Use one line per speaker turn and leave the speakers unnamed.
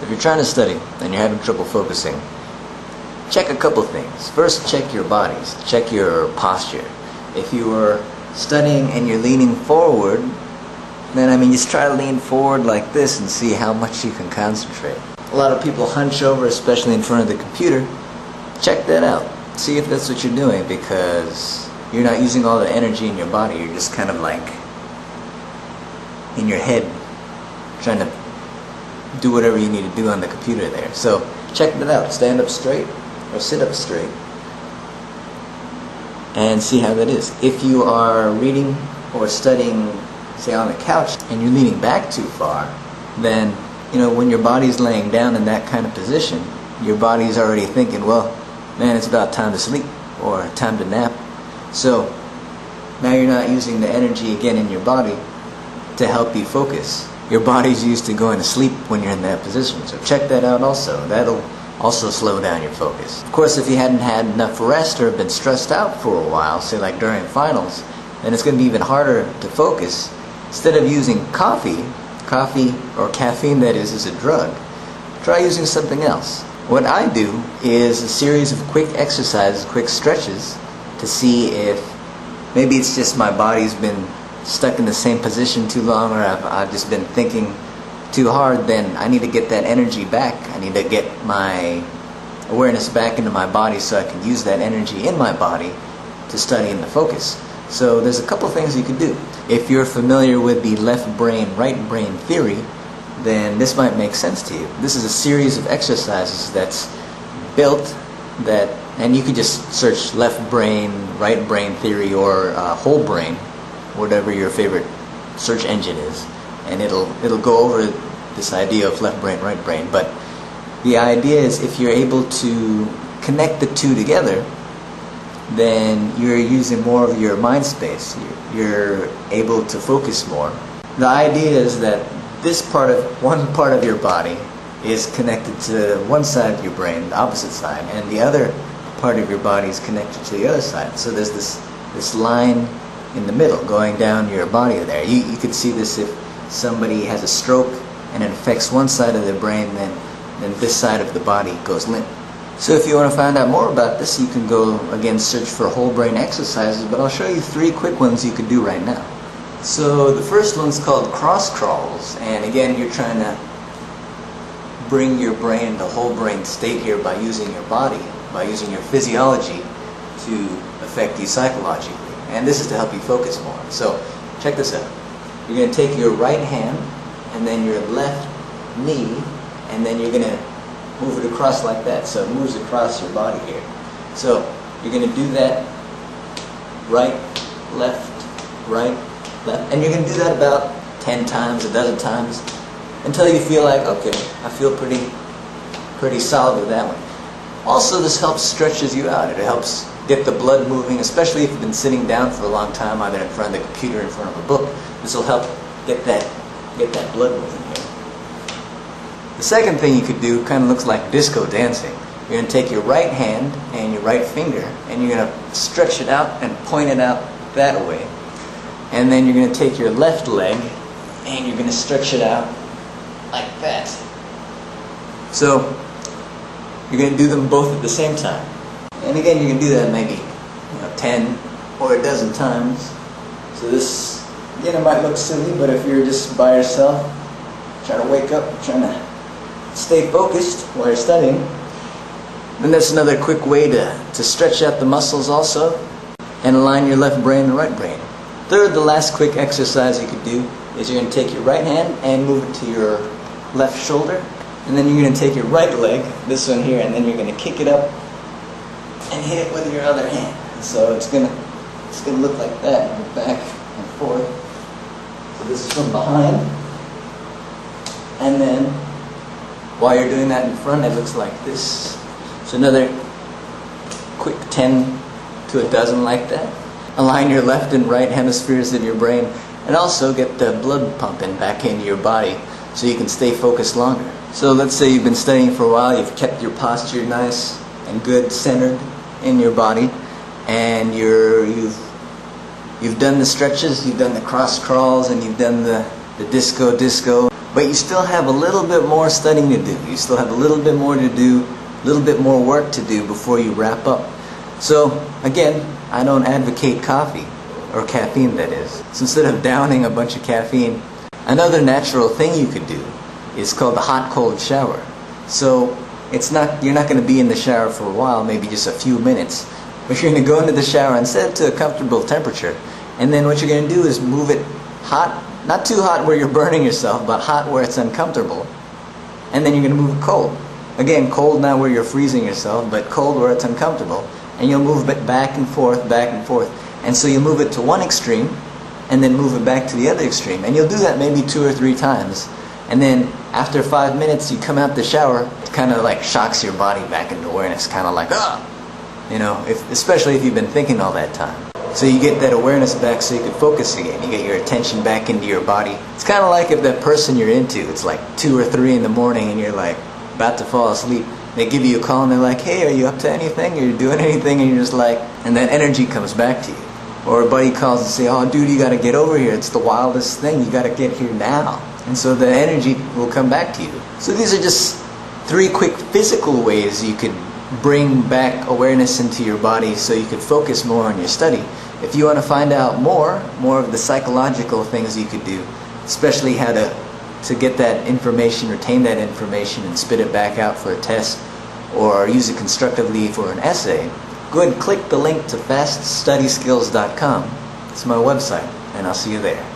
If you're trying to study and you're having trouble focusing, check a couple things. First, check your bodies. Check your posture. If you are studying and you're leaning forward, then just try to lean forward like this and see how much you can concentrate. A lot of people hunch over, especially in front of the computer. Check that out. See if that's what you're doing, because you're not using all the energy in your body. You're just kind of like in your head trying to do whatever you need to do on the computer there. So check that out. Stand up straight or sit up straight and see how that is. If you are reading or studying, say, on the couch and you're leaning back too far, then when your body's laying down in that kind of position, your body's already thinking, well, man, it's about time to sleep or time to nap. So now you're not using the energy again in your body to help you focus. Your body's used to going to sleep when you're in that position. So check that out also. That'll also slow down your focus. Of course, if you hadn't had enough rest or been stressed out for a while, say like during finals, then it's going to be even harder to focus. Instead of using coffee or caffeine, that is a drug, try using something else. What I do is a series of quick exercises, quick stretches, to see if maybe it's just my body's been stuck in the same position too long, or I've just been thinking too hard. Then I need to get that energy back. I need to get my awareness back into my body so I can use that energy in my body to study and to focus. So there's a couple things you could do. If you're familiar with the left brain, right brain theory, then this might make sense to you. This is a series of exercises that's built and you could just search left brain, right brain theory, or whole brain, whatever your favorite search engine is, and it'll go over this idea of left brain, right brain. But the idea is, if you're able to connect the two together, then you're using more of your mind space. You're able to focus more. The idea is that one part of your body is connected to one side of your brain, the opposite side, and the other part of your body is connected to the other side. So there's this line in the middle going down your body there. You could see this if somebody has a stroke and it affects one side of their brain, then this side of the body goes limp. So if you want to find out more about this, you can go again search for whole brain exercises, but I'll show you 3 quick ones you could do right now. So the first one's called cross crawls, and again you're trying to bring your brain into whole brain state here by using your body, by using your physiology to affect you psychologically. And this is to help you focus more. So check this out. You're going to take your right hand and then your left knee, and then you're going to move it across like that. So it moves across your body here. So you're going to do that right, left, and you're going to do that about 10 times, a dozen times, until you feel like, okay, I feel pretty solid with that one. Also, this helps stretches you out. It helps get the blood moving, especially if you've been sitting down for a long time, either in front of the computer or in front of a book. This will help get that blood moving here. The second thing you could do kind of looks like disco dancing. You're going to take your right hand and your right finger, and you're going to stretch it out and point it out that way. And then you're going to take your left leg and you're going to stretch it out like that. So you're going to do them both at the same time. And again, you can do that maybe 10 or a dozen times. So this, again, it might look silly, but if you're just by yourself, trying to wake up, trying to stay focused while you're studying, then that's another quick way to stretch out the muscles also and align your left brain and right brain. Third, the last quick exercise you could do is you're going to take your right hand and move it to your left shoulder, and then you're going to take your right leg, this one here, and then you're going to kick it up and hit it with your other hand. So it's going to look like that, back and forth. So this is from behind, and then while you're doing that in front, it looks like this. So another quick 10 to a dozen like that. Align your left and right hemispheres of your brain, and also get the blood pumping back into your body so you can stay focused longer. So let's say you've been studying for a while, you've kept your posture nice and good, centered in your body, and you've done the stretches, you've done the cross crawls, and you've done the disco, but you still have a little bit more studying to do. You still have a little bit more to do, a little bit more work to do before you wrap up. So again, I don't advocate coffee, or caffeine that is. So instead of downing a bunch of caffeine, another natural thing you could do is called the hot-cold shower. So you're not going to be in the shower for a while, maybe just a few minutes, but you're going to go into the shower and set it to a comfortable temperature, and then what you're going to do is move it hot, not too hot where you're burning yourself, but hot where it's uncomfortable, and then you're going to move it cold. Again, cold not where you're freezing yourself, but cold where it's uncomfortable, and you'll move it back and forth, and so you move it to one extreme, and then move it back to the other extreme, and you'll do that maybe 2 or 3 times, and then after 5 minutes you come out the shower, it kind of like shocks your body back into awareness, kind of like, ah! You know, especially if you've been thinking all that time. So you get that awareness back so you can focus again. You get your attention back into your body. It's kind of like if that person you're into, it's like 2 or 3 in the morning and you're like about to fall asleep. They give you a call and they're like, hey, are you up to anything? Are you doing anything? And you're just like, and that energy comes back to you. Or a buddy calls and say, oh dude, you got to get over here. It's the wildest thing. You got to get here now. And so the energy will come back to you. So these are just 3 quick physical ways you could bring back awareness into your body so you could focus more on your study. If you want to find out more of the psychological things you could do, especially how to get that information, retain that information, and spit it back out for a test, or use it constructively for an essay, go ahead and click the link to faststudyskills.com. It's my website, and I'll see you there.